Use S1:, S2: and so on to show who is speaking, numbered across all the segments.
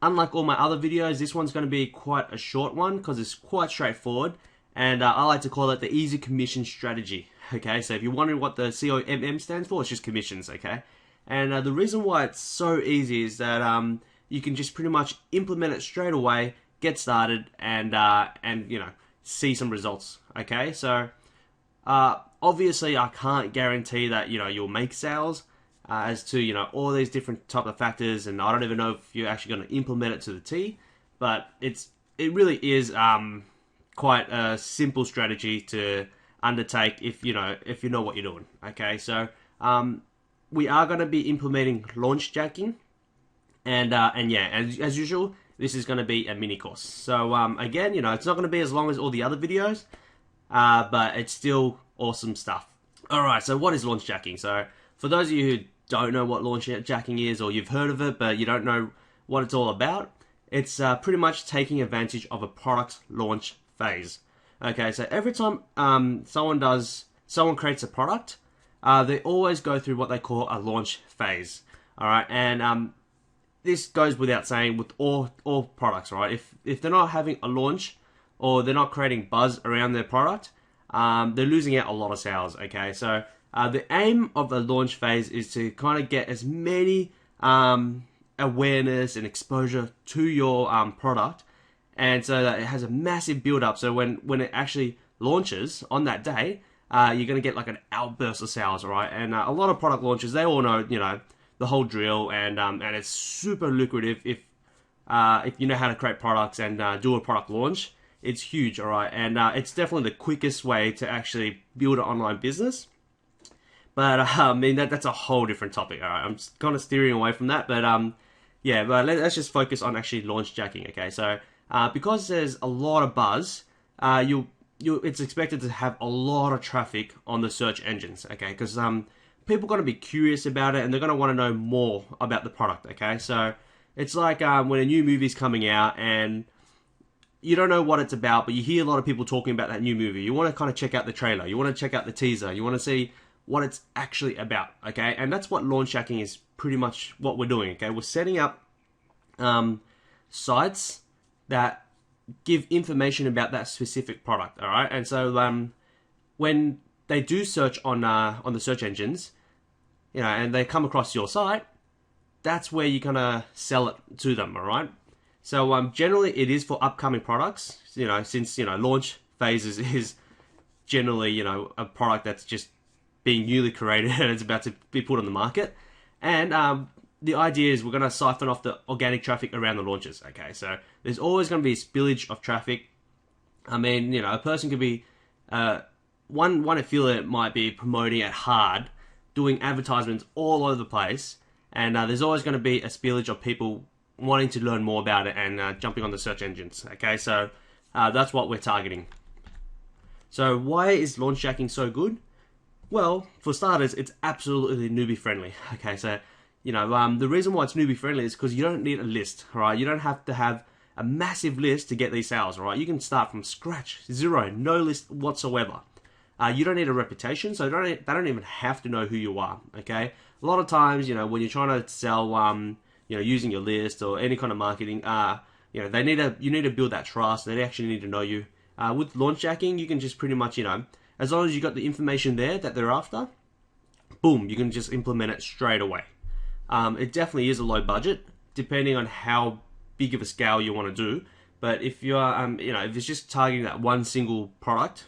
S1: unlike all my other videos, this one's going to be quite a short one because it's quite straightforward. And I like to call it the easy commission strategy. Okay, so if you're wondering what the COMM stands for, it's just commissions. Okay, and the reason why it's so easy is that you can just pretty much implement it straight away, get started, and you know, see some results. Okay, so obviously I can't guarantee that, you know, you'll make sales as to, you know, all these different type of factors, and I don't even know if you're actually going to implement it to the T, but it really is quite a simple strategy to undertake if you know what you're doing. Okay, so we are going to be implementing launch jacking, and yeah, as usual, this is going to be a mini course. So again, you know, it's not going to be as long as all the other videos, but it's still awesome stuff. All right, so what is launch jacking? So for those of you who don't know what launch jacking is, or you've heard of it but you don't know what it's all about, it's pretty much taking advantage of a product launch phase. Okay, so every time someone creates a product, they always go through what they call a launch phase. All right, and this goes without saying with all products, right? If they're not having a launch, or they're not creating buzz around their product, they're losing out a lot of sales. Okay, so the aim of the launch phase is to kind of get as many awareness and exposure to your product, and so that it has a massive build up. So when it actually launches on that day, you're going to get like an outburst of sales, right? And a lot of product launches, they all know, you know, the whole drill, and it's super lucrative if you know how to create products and do a product launch. It's huge, all right, and it's definitely the quickest way to actually build an online business. But I mean, that's a whole different topic. All right, I'm kind of steering away from that, but yeah, but let's just focus on actually launch jacking. Okay, so because there's a lot of buzz, it's expected to have a lot of traffic on the search engines. Okay, because people are going to be curious about it, and they're going to want to know more about the product. Okay, so it's like when a new movie's coming out and you don't know what it's about, but you hear a lot of people talking about that new movie. You want to kind of check out the trailer. You want to check out the teaser. You want to see what it's actually about, okay? And that's what launch jacking is pretty much what we're doing, okay? We're setting up sites that give information about that specific product, all right? And so when they do search on the search engines, you know, and they come across your site, that's where you're gonna sell it to them, all right? So generally it is for upcoming products, you know, since, you know, launch phases is generally, you know, a product that's just being newly created and it's about to be put on the market. And the idea is we're going to siphon off the organic traffic around the launches. Okay, so there's always going to be a spillage of traffic. I mean, you know, a person could be one affiliate might be promoting it hard, doing advertisements all over the place, and there's always going to be a spillage of people wanting to learn more about it and jumping on the search engines. Okay, so that's what we're targeting. So why is launch jacking so good? Well, for starters, it's absolutely newbie friendly. Okay, so, you know, the reason why it's newbie friendly is because you don't need a list, right? You don't have to have a massive list to get these sales, right? You can start from scratch, zero, no list whatsoever. You don't need a reputation, so they don't even have to know who you are, okay? A lot of times, you know, when you're trying to sell, you know, using your list or any kind of marketing, you know, you need to build that trust. They actually need to know you. With launch jacking, you can just pretty much, you know, as long as you got the information there that they're after, boom, you can just implement it straight away. It definitely is a low budget, depending on how big of a scale you want to do. But if you're, you know, if it's just targeting that one single product,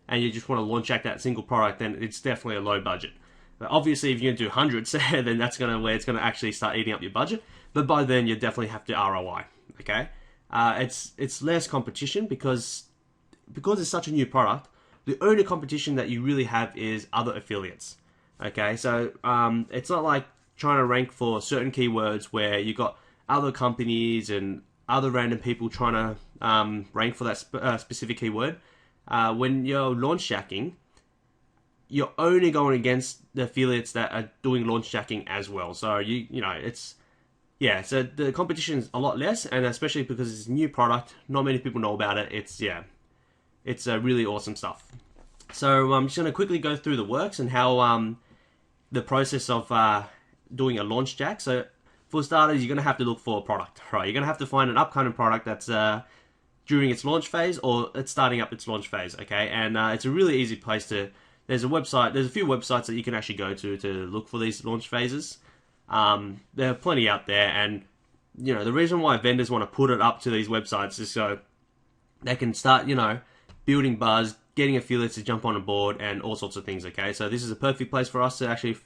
S1: and you just want to launch jack that single product, then it's definitely a low budget. But obviously, if you're going to do hundreds, then that's where it's going to actually start eating up your budget. But by then, you definitely have to ROI. Okay, it's less competition because it's such a new product. The only competition that you really have is other affiliates. Okay, so it's not like trying to rank for certain keywords where you got other companies and other random people trying to rank for that specific keyword. When you're launch jacking, you're only going against the affiliates that are doing launch jacking as well. So you know, it's, yeah, so the competition is a lot less, and especially because it's a new product, not many people know about it. It's really awesome stuff. So I'm just going to quickly go through the works and how the process of doing a launch jack. So for starters, you're going to have to look for a product, right? You're going to have to find an upcoming product that's during its launch phase or it's starting up its launch phase, okay? And it's a really easy place to... There's a few websites that you can actually go to look for these launch phases. There are plenty out there, and you know the reason why vendors want to put it up to these websites is so they can start, you know, building buzz, getting affiliates to jump on a board, and all sorts of things. Okay, so this is a perfect place for us to actually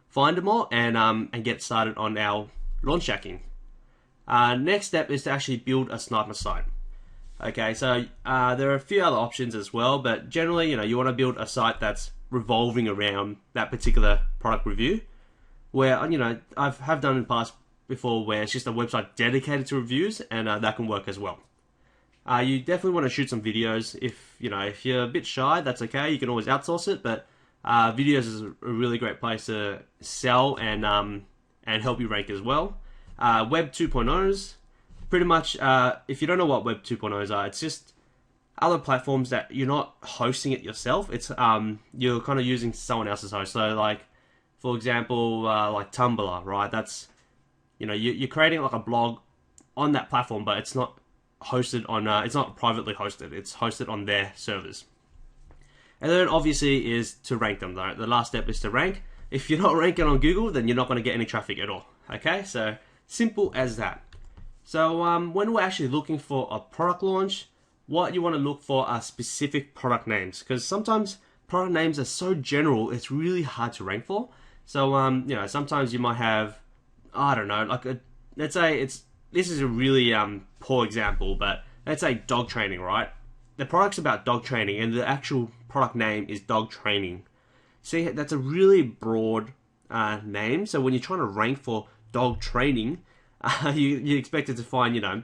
S1: find them all and get started on our launch jacking. Next step is to actually build a sniper site. Okay, so there are a few other options as well, but generally, you know, you want to build a site that's revolving around that particular product review. Where, you know, have done in the past before where it's just a website dedicated to reviews, and that can work as well. You definitely want to shoot some videos. If you're a bit shy, that's okay. You can always outsource it, but videos is a really great place to sell and help you rank as well. Web 2.0s, pretty much. If you don't know what Web 2.0s are, it's just other platforms that you're not hosting it yourself. It's you're kind of using someone else's host. So like, for example, like Tumblr, right? That's, you know, you're creating like a blog on that platform, but it's not hosted on, it's not privately hosted. It's hosted on their servers. And then obviously is to rank them, though. The last step is to rank. If you're not ranking on Google, then you're not going to get any traffic at all. Okay, so simple as that. So when we're actually looking for a product launch, what you want to look for are specific product names, because sometimes product names are so general, it's really hard to rank for. So, you know, sometimes you might have, I don't know, like let's say this is a really poor example, but let's say dog training, right? The product's about dog training, and the actual product name is dog training. See, that's a really broad name. So when you're trying to rank for dog training, you expect it to find, you know,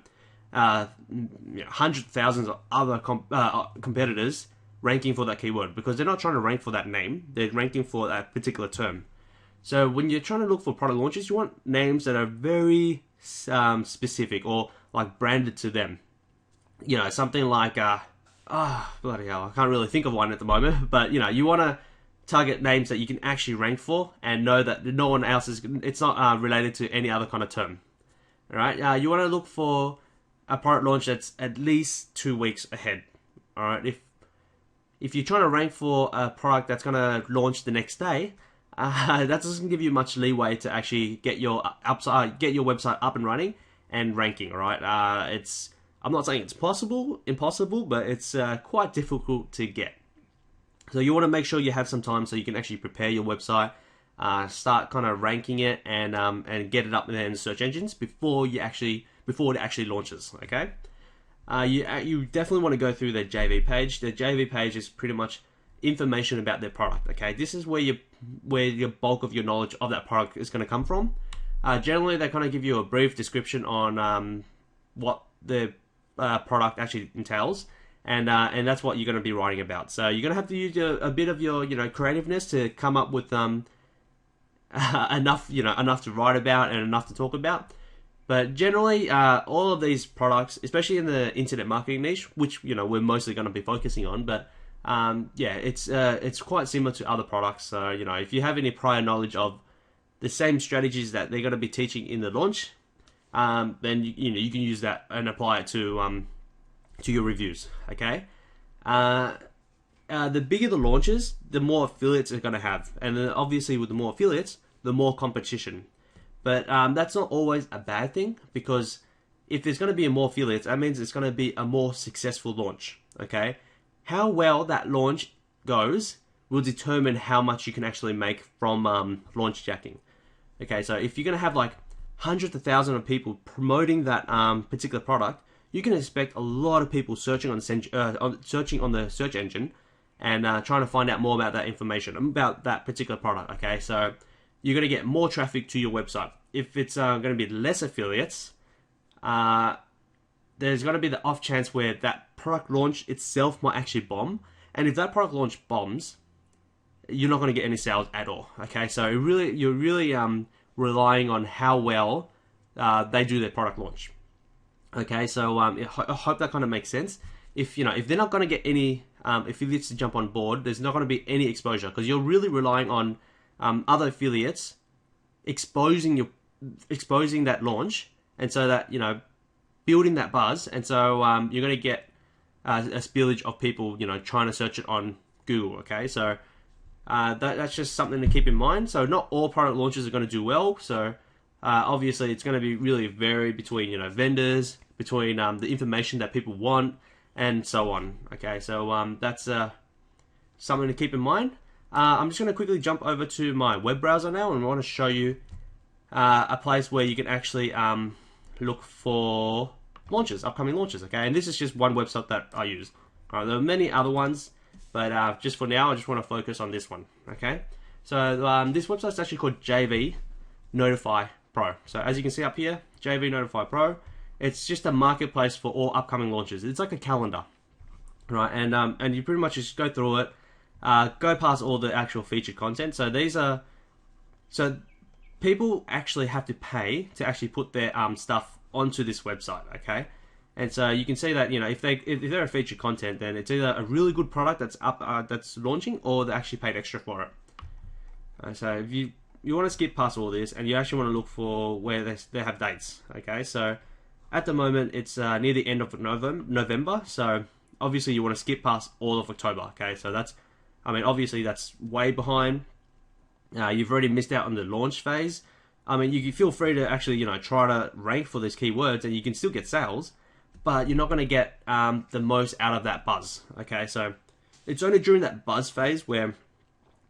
S1: hundreds of thousands of other competitors ranking for that keyword, because they're not trying to rank for that name. They're ranking for that particular term. So when you're trying to look for product launches, you want names that are very specific or like branded to them. You know, something like, bloody hell, I can't really think of one at the moment. But, you know, you want to target names that you can actually rank for and know that no one else is, it's not related to any other kind of term. All right, you want to look for a product launch that's at least 2 weeks ahead. All right, if you're trying to rank for a product that's going to launch the next day, that doesn't give you much leeway to actually get your website up and running and ranking. All right, I'm not saying it's impossible, but it's quite difficult to get. So you want to make sure you have some time so you can actually prepare your website, start kind of ranking it, and get it up there in the search engines before it actually launches. Okay. You definitely want to go through their JV page. The JV page is pretty much information about their product. Okay, this is where your bulk of your knowledge of that product is going to come from. Generally, they kind of give you a brief description on what the product actually entails, and that's what you're going to be writing about. So you're going to have to use a bit of your creativeness to come up with enough to write about and enough to talk about. But generally, all of these products, especially in the internet marketing niche, which we're mostly going to be focusing on, but it's quite similar to other products. So if you have any prior knowledge of the same strategies that they're going to be teaching in the launch, then you can use that and apply it to your reviews. Okay. The bigger the launches, the more affiliates are going to have, and then obviously with the more affiliates, the more competition. But that's not always a bad thing, because if there's going to be more affiliates, that means it's going to be a more successful launch. Okay, how well that launch goes will determine how much you can actually make from launch jacking. Okay, so if you're going to have like hundreds of thousands of people promoting that particular product, you can expect a lot of people searching on the search engine and trying to find out more about that information, about that particular product. Okay, so you're going to get more traffic to your website. If it's going to be less affiliates, there's going to be the off chance where that product launch itself might actually bomb. And if that product launch bombs, you're not going to get any sales at all. Okay, so you're really relying on how well they do their product launch. Okay, so I hope that kind of makes sense. If they're not going to get any affiliates to jump on board, there's not going to be any exposure, because you're really relying on other affiliates exposing exposing that launch, and so that, you know, building that buzz, and so you're going to get a spillage of people, you know, trying to search it on Google. Okay, so that's just something to keep in mind. So not all product launches are going to do well. So obviously it's going to be really vary between, you know, vendors, between the information that people want, and so on. Okay, so that's something to keep in mind. I'm just going to quickly jump over to my web browser now, and I want to show you a place where you can actually look for launches, upcoming launches. Okay, and this is just one website that I use. There are many other ones, but just for now, I just want to focus on this one. Okay, so this website is actually called JV Notify Pro. So as you can see up here, JV Notify Pro. It's just a marketplace for all upcoming launches. It's like a calendar, right? And you pretty much just go through it, go past all the actual featured content. So these are, so people actually have to pay to actually put their stuff onto this website, okay? And so you can see that, you know, if they're a featured content, then it's either a really good product that's up that's launching, or they actually paid extra for it. So if you want to skip past all this, and you actually want to look for where they have dates, okay? So at the moment, it's near the end of November, so obviously you want to skip past all of October, okay? So that's, I mean, obviously that's way behind. You've already missed out on the launch phase. I mean, you can feel free to actually, you know, try to rank for these keywords, and you can still get sales, but you're not going to get the most out of that buzz, okay? So it's only during that buzz phase, where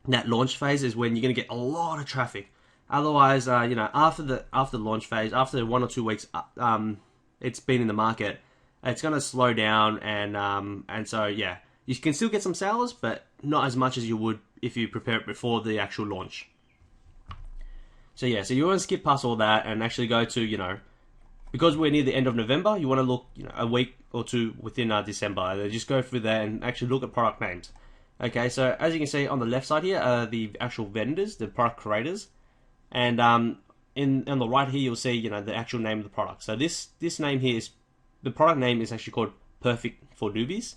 S1: that launch phase is when you're going to get a lot of traffic. Otherwise, you know, after the launch phase, after 1 or 2 weeks, it's been in the market, it's going to slow down, and so yeah, you can still get some sales, but not as much as you would if you prepare it before the actual launch. So yeah, so you want to skip past all that and actually go to, you know, because we're near the end of November, you want to look, you know, a week or two within December, and just go through there and actually look at product names. Okay, so as you can see on the left side here are the actual vendors, the product creators, and on the right here you'll see, you know, the actual name of the product. So this name here is, the product name is actually called Perfect for Newbies,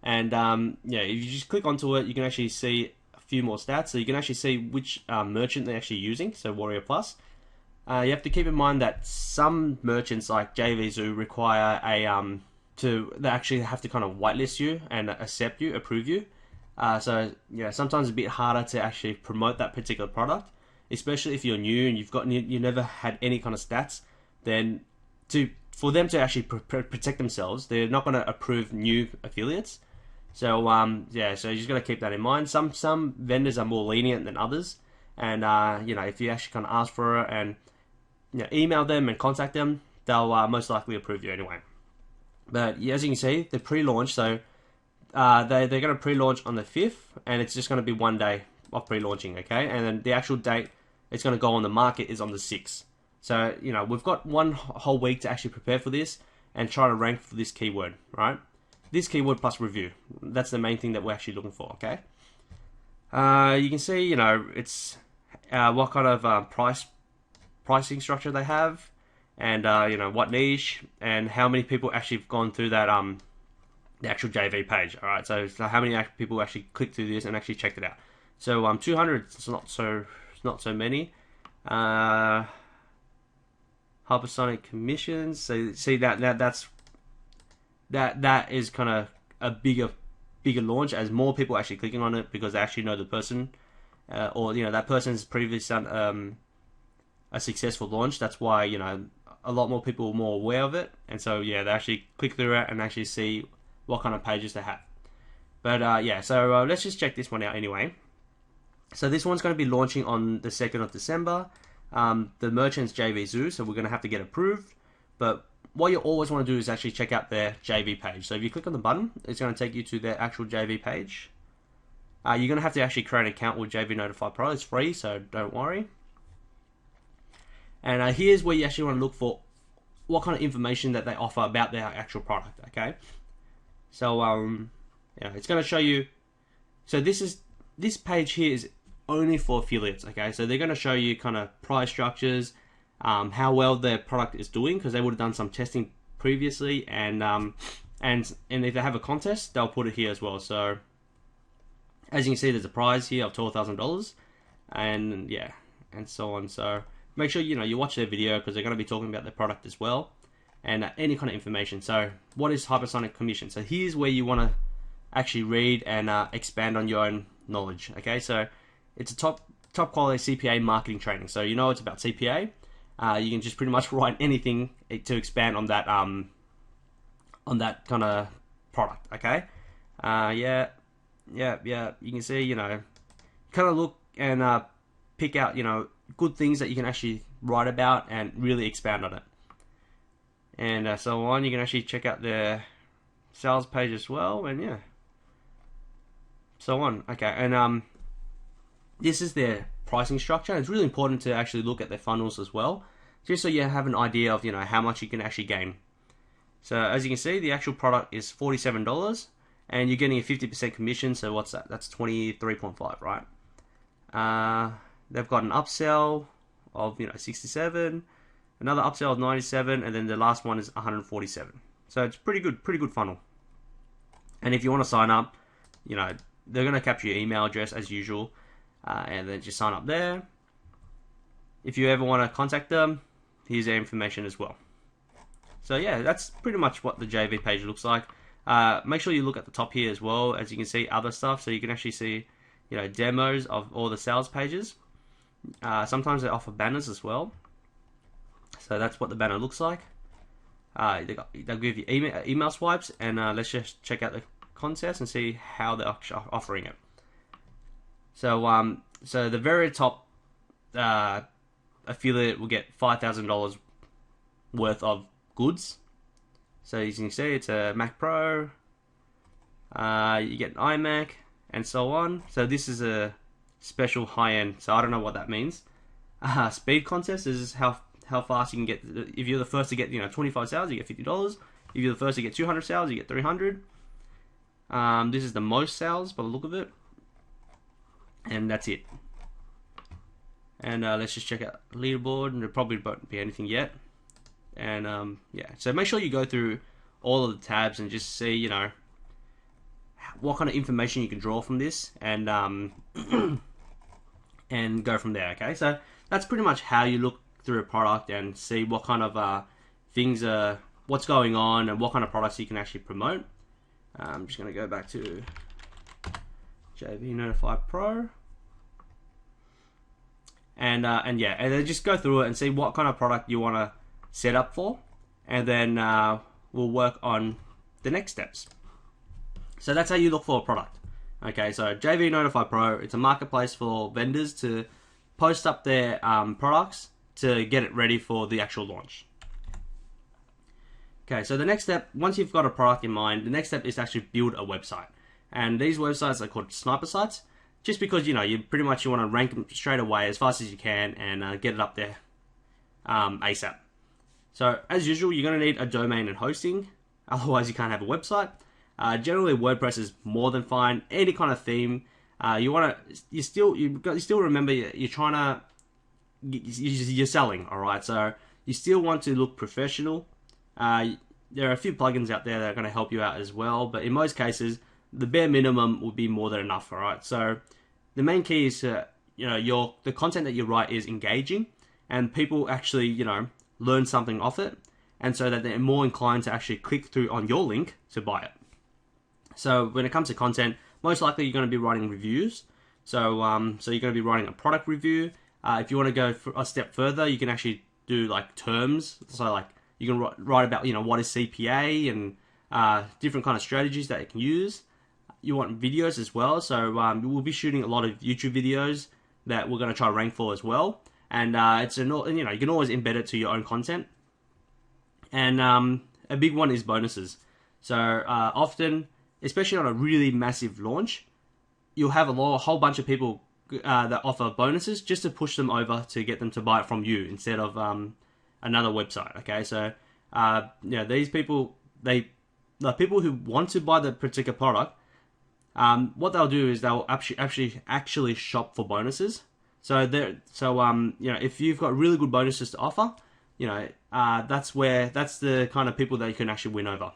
S1: and yeah, if you just click onto it, you can actually see a few more stats. So you can actually see which merchant they're actually using. So Warrior Plus. You have to keep in mind that some merchants like JVZoo require they actually have to kind of whitelist you and accept you, approve you. So yeah, sometimes it's a bit harder to actually promote that particular product, especially if you're new and you never had any kind of stats. Then for them to actually protect themselves, they're not going to approve new affiliates. So yeah, so you just got to keep that in mind. Some vendors are more lenient than others, and you know, if you actually kind of ask for it and, you know, email them and contact them, they'll most likely approve you anyway. But yeah, as you can see, the pre-launch, so they're going to pre-launch on the 5th, and it's just going to be 1 day of pre-launching, okay? And then the actual date it's going to go on the market is on the 6th. So, you know, we've got one whole week to actually prepare for this and try to rank for this keyword, right? This keyword plus review. That's the main thing that we're actually looking for, okay? You can see, you know, it's what kind of pricing structure they have, and you know, what niche, and how many people actually have gone through that the actual JV page. All right, so how many people actually clicked through this and actually checked it out. So 200, it's not so many. Hypersonic commissions. So see that is kind of a bigger launch, as more people actually clicking on it because they actually know the person, or, you know, that person's previously done a successful launch. That's why, you know, a lot more people are more aware of it, and so yeah, they actually click through it and actually see what kind of pages they have. But yeah, so let's just check this one out anyway. So this one's going to be launching on the 2nd of December. The merchant's JVZoo, so we're going to have to get approved. But what you always want to do is actually check out their JV page. So if you click on the button, it's going to take you to their actual JV page. You're going to have to actually create an account with JV Notify Pro. It's free, so don't worry. And here's where you actually want to look for what kind of information that they offer about their actual product, okay? So, yeah, it's going to show you. So this page here is only for affiliates, okay? So they're going to show you kind of price structures, how well their product is doing, because they would have done some testing previously, and if they have a contest, they'll put it here as well. So as you can see, there's a prize here of $12,000, and yeah, and so on. So make sure you watch their video, because they're going to be talking about their product as well, and any kind of information. So what is hypersonic commission? So here's where you want to actually read and expand on your own knowledge. Okay, so it's a top quality CPA marketing training. So it's about CPA. You can just pretty much write anything to expand on that kind of product. Okay, yeah. You can see, kind of look and pick out, good things that you can actually write about and really expand on it. And so on. You can actually check out their sales page as well, and yeah, so on. Okay, and this is their pricing structure. It's really important to actually look at their funnels as well, just so you have an idea of how much you can actually gain. So as you can see, the actual product is $47, and you're getting a 50% commission. So what's that? That's 23.5, right? They've got an upsell of 67, another upsell of 97, and then the last one is 147. So it's pretty good funnel. And if you want to sign up, they're going to capture your email address as usual, and then just sign up there. If you ever want to contact them, here's their information as well. So yeah, that's pretty much what the JV page looks like. Make sure you look at the top here as well, as you can see other stuff, so you can actually see demos of all the sales pages. Sometimes they offer banners as well, so that's what the banner looks like. They'll give you email swipes, and let's just check out the contest and see how they're offering it. So so the very top affiliate will get $5,000 worth of goods. So as you can see, it's a Mac Pro, you get an iMac, and so on. So this is a special high-end, so I don't know what that means. Speed contest, this is how fast you can get. If you're the first to get 25 sales, you get $50. If you're the first to get 200 sales, you get $300. This is the most sales by the look of it, and that's it. And let's just check out the leaderboard, and there probably won't be anything yet. And yeah, so make sure you go through all of the tabs and just see what kind of information you can draw from this, and and go from there. Okay, so that's pretty much how you look through a product and see what kind of things are, what's going on, and what kind of products you can actually promote. I'm just going to go back to JV Notify Pro, and yeah, and then just go through it and see what kind of product you want to set up for, and then we'll work on the next steps. So that's how you look for a product. Okay, so JV Notify Pro, it's a marketplace for vendors to post up their products to get it ready for the actual launch. Okay, so the next step, once you've got a product in mind, the next step is to actually build a website. And these websites are called sniper sites, just because you pretty much you want to rank them straight away as fast as you can, and get it up there ASAP. So as usual, you're going to need a domain and hosting, otherwise you can't have a website. Generally, WordPress is more than fine. Any kind of theme, you still remember you're trying to, you're selling, all right. So you still want to look professional. There are a few plugins out there that are going to help you out as well, but in most cases, the bare minimum will be more than enough, all right. So the main key is the content that you write is engaging, and people actually learn something off it, and so that they're more inclined to actually click through on your link to buy it. So when it comes to content, most likely you're going to be writing reviews. So so you're going to be writing a product review. If you want to go a step further, you can actually do like terms. So like you can write about what is CPA and different kind of strategies that you can use. You want videos as well. So we'll be shooting a lot of YouTube videos that we're going to try to rank for as well. And you can always embed it to your own content. And a big one is bonuses. So often, especially on a really massive launch, you'll have a whole bunch of people that offer bonuses just to push them over to get them to buy it from you instead of another website. Okay, so these people, the people who want to buy the particular product, what they'll do is they'll actually shop for bonuses. So if you've got really good bonuses to offer, that's the kind of people that you can actually win over.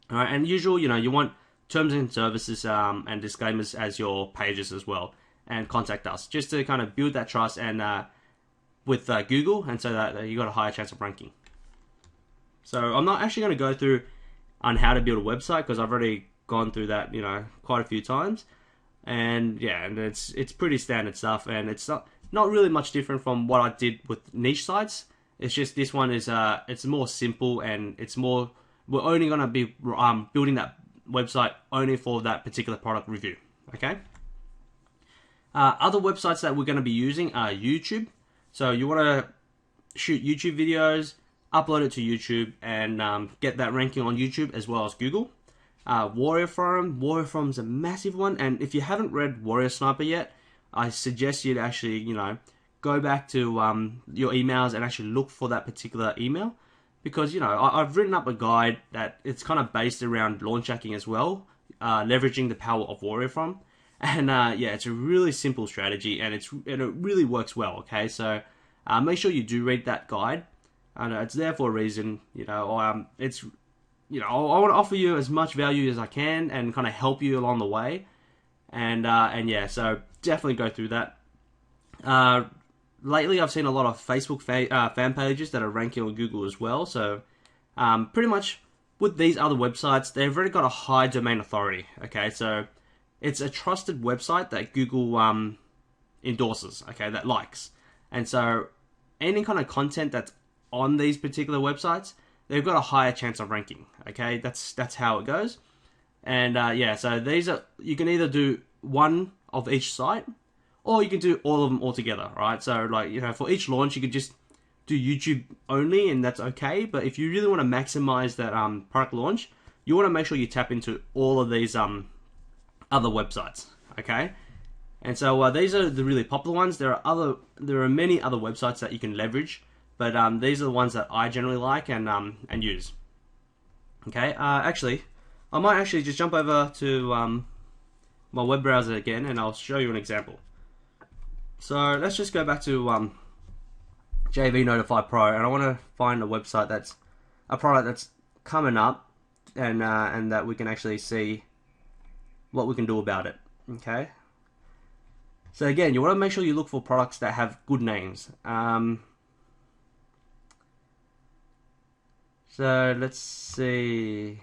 S1: All right, and usual, you want terms and services and disclaimers as your pages as well, and contact us just to kind of build that trust and with Google, and so that you got a higher chance of ranking. So I'm not actually going to go through on how to build a website because I've already gone through that, quite a few times. And yeah, and it's pretty standard stuff, and it's not really much different from what I did with niche sites. It's just this one is it's more simple, and it's more, we're only going to be building that website only for that particular product review. Okay. Other websites that we're going to be using are YouTube. So you want to shoot YouTube videos, upload it to YouTube, and get that ranking on YouTube as well as Google. Warrior Forum's a massive one, and if you haven't read Warrior Sniper yet, I suggest you to actually, go back to your emails and actually look for that particular email, because I've written up a guide that it's kind of based around launch hacking as well, leveraging the power of Warrior Forum, and yeah, it's a really simple strategy, and it really works well. Okay, so make sure you do read that guide. I know it's there for a reason. It's I want to offer you as much value as I can and kind of help you along the way. And yeah, so definitely go through that. Lately, I've seen a lot of Facebook fan pages that are ranking on Google as well. So pretty much with these other websites, they've already got a high domain authority. Okay, so it's a trusted website that Google endorses. Okay, that likes. And so any kind of content that's on these particular websites, they've got a higher chance of ranking. Okay, that's how it goes. And yeah, so these are, you can either do one of each site, or you can do all of them all together, right? So like, for each launch, you could just do YouTube only, and that's okay. But if you really want to maximize that product launch, you want to make sure you tap into all of these other websites. Okay, and so these are the really popular ones. There are many other websites that you can leverage, but these are the ones that I generally like and use. Okay, actually, I might actually just jump over to my web browser again, and I'll show you an example. So let's just go back to JV Notify Pro, and I want to find a website that's a product that's coming up, and that we can actually see what we can do about it. Okay. So again, you want to make sure you look for products that have good names. So let's see.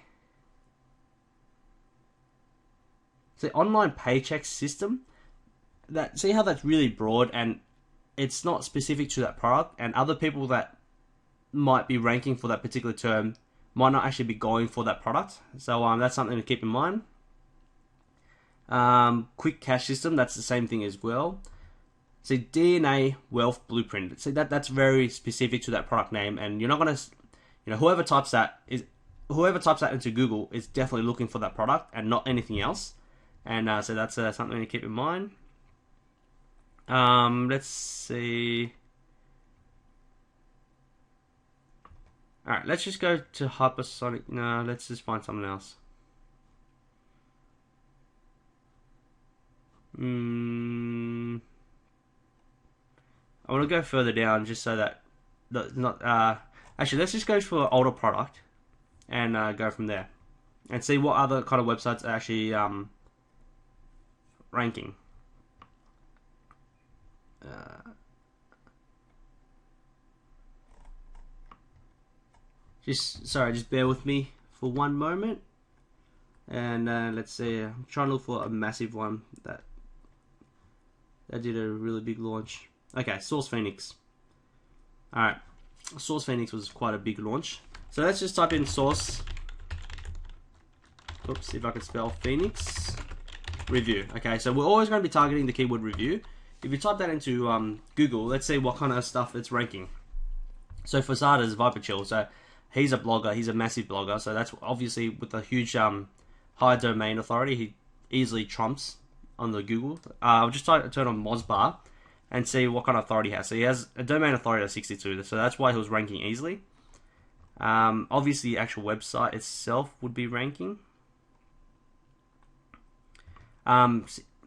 S1: The online paycheck system. See how that's really broad, and it's not specific to that product, and other people that might be ranking for that particular term might not actually be going for that product. So that's something to keep in mind. Quick cash system, that's the same thing as well. See, DNA Wealth Blueprint. See, that's very specific to that product name, and you're not gonna, whoever types that into Google is definitely looking for that product and not anything else. And so that's something to keep in mind. Let's see. Alright, let's just go to hypersonic. No, let's just find something else. I want to go further down just so that actually, let's just go for an older product and go from there and see what other kind of websites are actually ranking. Just bear with me for one moment, and let's see. I'm trying to look for a massive one that did a really big launch. Okay, Source Phoenix. Alright, Source Phoenix was quite a big launch. So let's just type in Source. Oops, see if I can spell Phoenix review. Okay, so we're always going to be targeting the keyword review. If you type that into Google, let's see what kind of stuff it's ranking. So for starters, Viper Chill. So he's a blogger. He's a massive blogger. So that's obviously with a huge high domain authority. He easily trumps on the Google. I'll just turn on Mozbar and see what kind of authority he has. So he has a domain authority of 62. So that's why he was ranking easily. Obviously, the actual website itself would be ranking.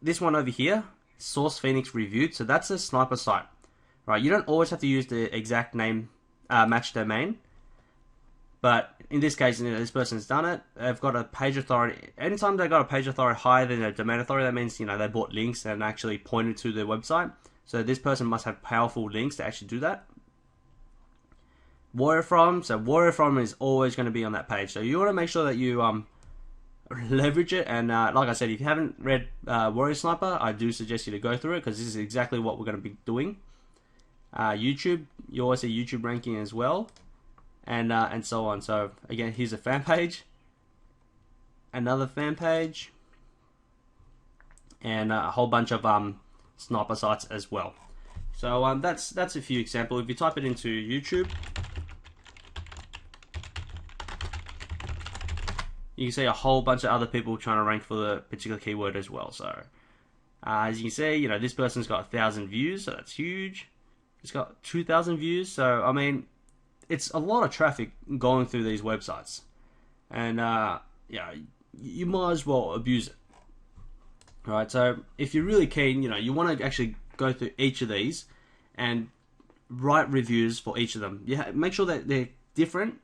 S1: This one over here, Source Phoenix Reviewed. So that's a sniper site, right? You don't always have to use the exact name match domain, but in this case, this person's done it. They've got a page authority. Anytime they got a page authority higher than a domain authority, that means they bought links and actually pointed to their website. So this person must have powerful links to actually do that. Warrior From, so Warrior From is always going to be on that page. So you want to make sure that you leverage it. And like I said, if you haven't read Warrior Sniper, I do suggest you to go through it, because this is exactly what we're going to be doing. YouTube, you always see YouTube ranking as well, and so on. So again, here's a fan page, another fan page, and a whole bunch of sniper sites as well. So that's a few examples. If you type it into YouTube, you can see a whole bunch of other people trying to rank for the particular keyword as well. So as you can see, you know, this person's got 1,000 views, so that's huge. It's got 2,000 views, so I mean, it's a lot of traffic going through these websites, and yeah, you might as well abuse it. All right, so if you're really keen, you know, you want to actually go through each of these and write reviews for each of them. Yeah, make sure that they're different,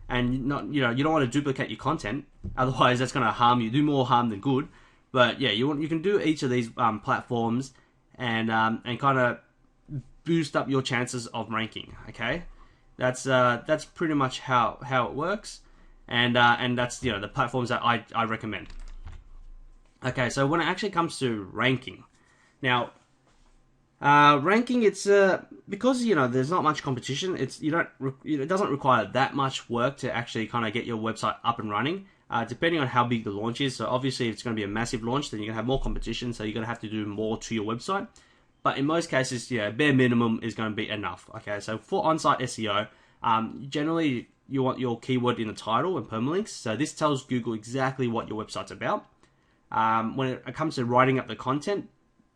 S1: and not, you know, you don't want to duplicate your content. Otherwise, that's going to harm you, do more harm than good. But yeah, you can do each of these platforms and kind of boost up your chances of ranking. Okay, that's pretty much how it works, and that's, you know, the platforms that I recommend. Okay, so when it actually comes to ranking, now ranking, it's because, you know, there's not much competition. It doesn't require that much work to actually kind of get your website up and running. Depending on how big the launch is. So obviously, if it's going to be a massive launch, then you're going to have more competition. So you're going to have to do more to your website. But in most cases, yeah, bare minimum is going to be enough. Okay, so for on-site SEO, generally you want your keyword in the title and permalinks. So this tells Google exactly what your website's about. When it comes to writing up the content,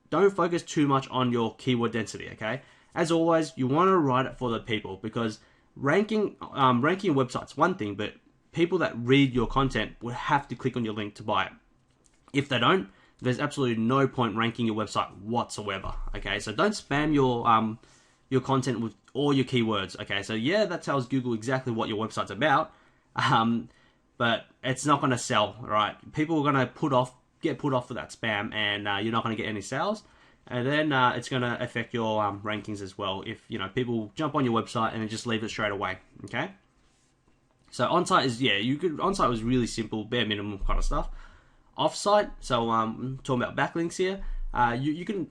S1: don't focus too much on your keyword density. Okay, as always, you want to write it for the people, because ranking your website's one thing, but people that read your content would have to click on your link to buy it. If they don't, there's absolutely no point ranking your website whatsoever. Okay, so don't spam your content with all your keywords. Okay, so yeah, that tells Google exactly what your website's about, but it's not going to sell. Right? People are going to get put off for that spam, and you're not going to get any sales. And then it's going to affect your rankings as well. If, you know, people jump on your website and then just leave it straight away. Okay. So on-site is, yeah, on-site was really simple, bare minimum kind of stuff. Off-site, so talking about backlinks here, you can,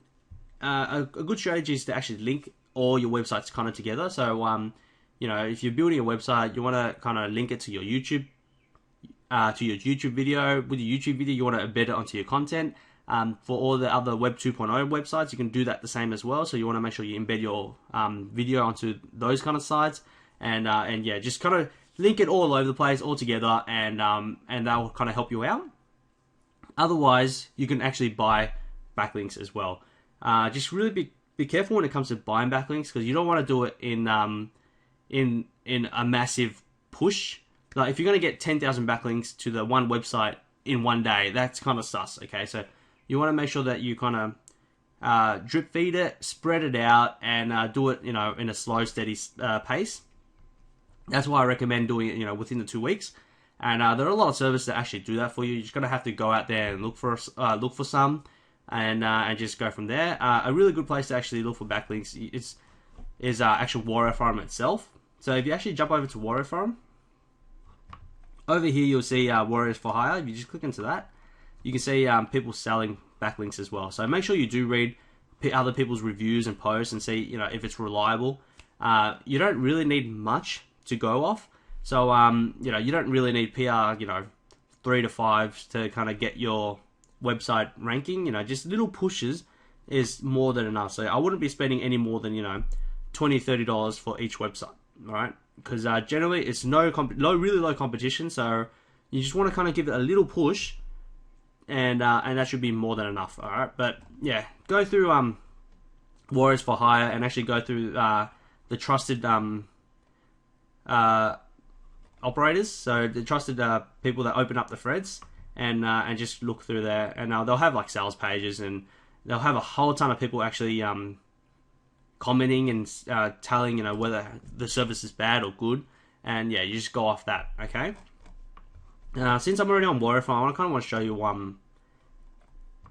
S1: a good strategy is to actually link all your websites kind of together. So, you know, if you're building a website, you want to kind of link it to your YouTube video. With your YouTube video, you want to embed it onto your content. For all the other Web 2.0 websites, you can do that the same as well. So you want to make sure you embed your video onto those kind of sites, and yeah, just kind of link it all over the place, all together, and that will kind of help you out. Otherwise, you can actually buy backlinks as well. Just really be careful when it comes to buying backlinks, because you don't want to do it in a massive push. Like, if you're going to get 10,000 backlinks to the one website in one day, that's kind of sus. Okay, so you want to make sure that you kind of drip feed it, spread it out, and do it, you know, in a slow, steady pace. That's why I recommend doing it, you know, within the 2 weeks. And there are a lot of services that actually do that for you. You're just gonna have to go out there and look for some, and just go from there. A really good place to actually look for backlinks is actual Warrior Forum itself. So if you actually jump over to Warrior Forum, over here you'll see Warriors for Hire. If you just click into that, you can see people selling backlinks as well. So make sure you do read other people's reviews and posts and see, you know, if it's reliable. You don't really need much to go off. So, you know, you don't really need PR, you know, 3 to 5 to kind of get your website ranking. You know, just little pushes is more than enough. So I wouldn't be spending any more than, you know, $20, $30 for each website, all right? Because generally it's really low competition. So you just want to kind of give it a little push, and that should be more than enough, all right? But yeah, go through Warriors for Hire, and actually go through the trusted operators, so the trusted people that open up the threads, and just look through there, and they'll have like sales pages, and they'll have a whole ton of people actually commenting and telling, you know, whether the service is bad or good, and yeah, you just go off that. Okay. Since I'm already on Warrior Farm, I kind of want to show you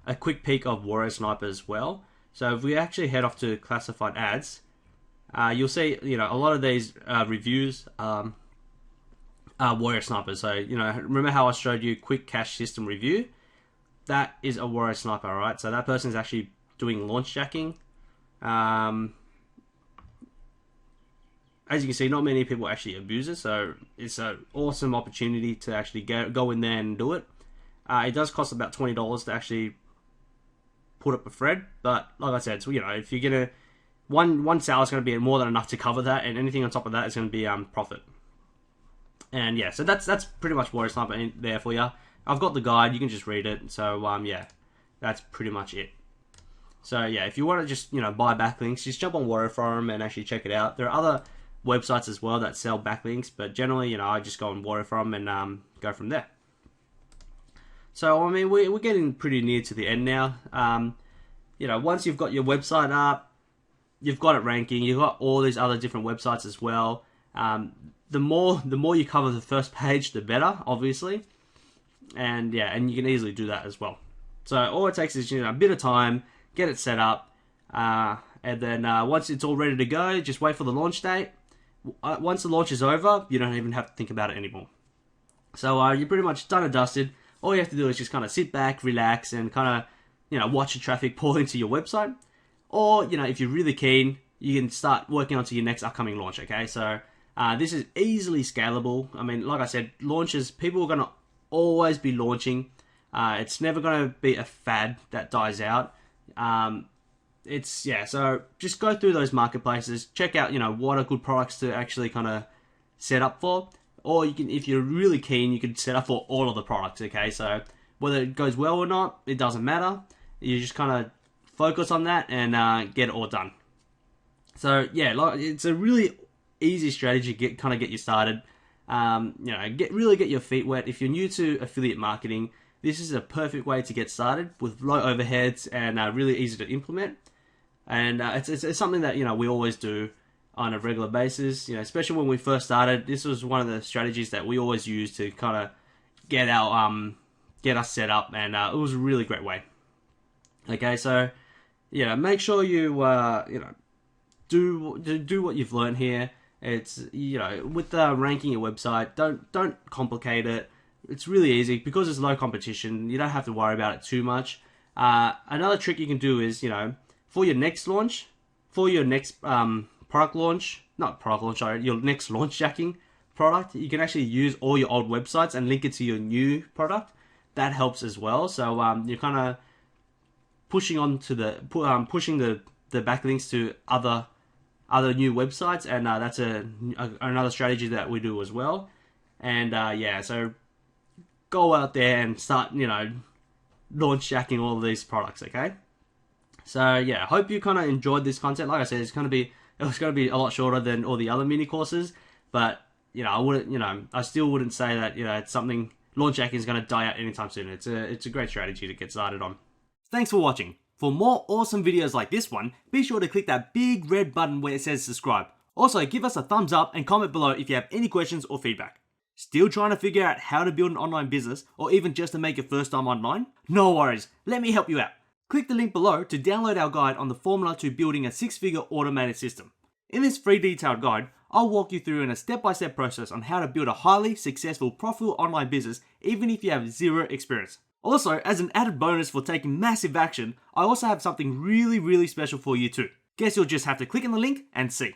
S1: a quick peek of Warrior Sniper as well. So if we actually head off to classified ads, you'll see, a lot of these reviews are warrior snipers. So, remember how I showed you quick cash system review? That is a warrior sniper, alright? So that person is actually doing launch jacking. As you can see, not many people actually abuse it, so it's an awesome opportunity to actually go in there and do it. It does cost about $20 to actually put up a thread, but like I said, so, if you're gonna one sale is going to be more than enough to cover that, and anything on top of that is going to be profit. And yeah, so that's pretty much Warrior Sniper in there for you. I've got the guide, you can just read it. So yeah, that's pretty much it. So yeah, if you want to just buy backlinks, just jump on Warrior Forum and actually check it out. There are other websites as well that sell backlinks, but generally, I just go on Warrior Forum and go from there. So I mean, we're getting pretty near to the end now. Once you've got your website up, you've got it ranking, you've got all these other different websites as well. The more you cover the first page, the better, obviously. And yeah, and you can easily do that as well. So all it takes is a bit of time, get it set up, and then once it's all ready to go, just wait for the launch date. Once the launch is over, you don't even have to think about it anymore. So you're pretty much done and dusted. All you have to do is just kind of sit back, relax, and kind of watch the traffic pour into your website. Or if you're really keen, you can start working onto your next upcoming launch. Okay, so this is easily scalable. I mean, like I said, launches, people are going to always be launching. It's never going to be a fad that dies out. So just go through those marketplaces, check out what are good products to actually kind of set up for, or you can, if you're really keen, you can set up for all of the products. Okay, so whether it goes well or not, it doesn't matter. You just kind of focus on that and get it all done. So yeah, it's a really easy strategy to get you started. Get your feet wet. If you're new to affiliate marketing, this is a perfect way to get started with low overheads and really easy to implement. And it's something that we always do on a regular basis. Especially when we first started, this was one of the strategies that we always used to kind of get us set up, and it was a really great way. Okay, so make sure you do what you've learned here. It's with ranking your website, don't complicate it. It's really easy because it's low competition. You don't have to worry about it too much. Another trick you can do is for your next launch, for your next your next launch jacking product, you can actually use all your old websites and link it to your new product. That helps as well. So you're kind of pushing pushing the backlinks to other new websites, and that's another strategy that we do as well. And so go out there and start launch jacking all of these products. Okay, so yeah, I hope you kind of enjoyed this content. Like I said, it was going to be a lot shorter than all the other mini courses, but I still wouldn't say that it's something, launch jacking is going to die out anytime soon. It's a great strategy to get started on. Thanks for watching. For more awesome videos like this one, be sure to click that big red button where it says subscribe. Also, give us a thumbs up and comment below if you have any questions or feedback. Still trying to figure out how to build an online business, or even just to make your first time online? No worries, let me help you out. Click the link below to download our guide on the formula to building a 6-figure automated system. In this free detailed guide, I'll walk you through in a step-by-step process on how to build a highly successful, profitable online business even if you have zero experience. Also, as an added bonus for taking massive action, I also have something really, really special for you too. Guess you'll just have to click on the link and see.